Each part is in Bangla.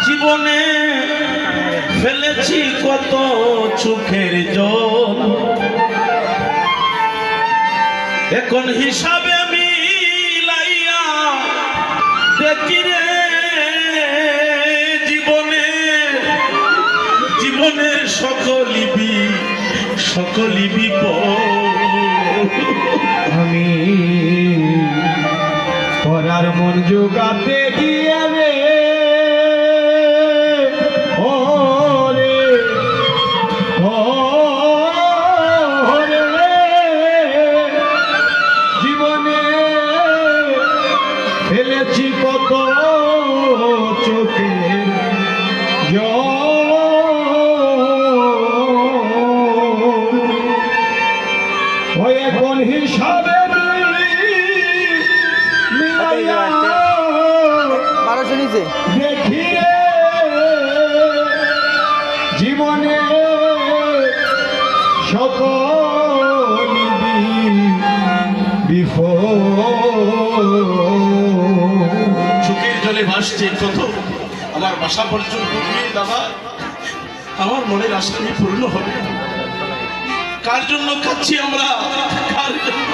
জীবনে ফেলেছি কত চোখের জল, এখন হিসাবে মিলাইয়া দেখি রে জীবনের সকলই বিপদ। আমি পরার মন জোগাতে গিয়ে রে জীবনে ফেলেছি কত চোখের জল, এখন হিসাবে দেখি জীবনে সকল বিপদ। চোখের জলে ভাসছে কত আমার বাসা পর্যন্ত দাদা, আমার মনের আশা পূর্ণ হবে। কার জন্য খাচ্ছি আমরা, কার জন্য?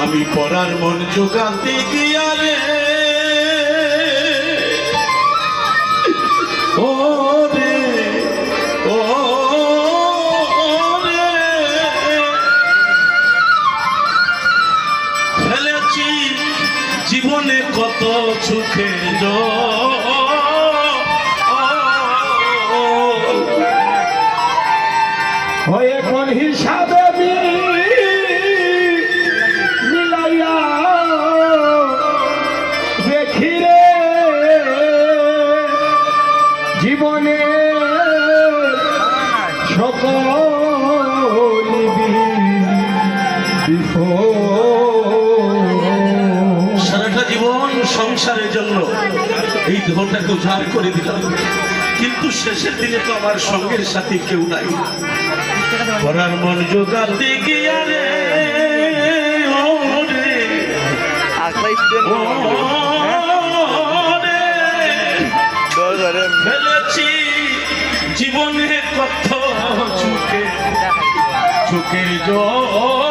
আমি পরার মন জোগাতে গিয়া রে ও রে ও রে ফেলেছি জীবনে কত সুখের জল, এখন হিসাবে মিলাইয়া দেখি রে জীবনে সকল সারাটা জীবন সংসারের জন্য এই দেহটাকে উজাড় করে দিলাম, কিন্তু শেষের দিনে তো আমার সঙ্গের সাথে কেউ নাই। পরার মন জোগাতে গিয়া রে ফেলেছি জীবনে কত চোখের জল।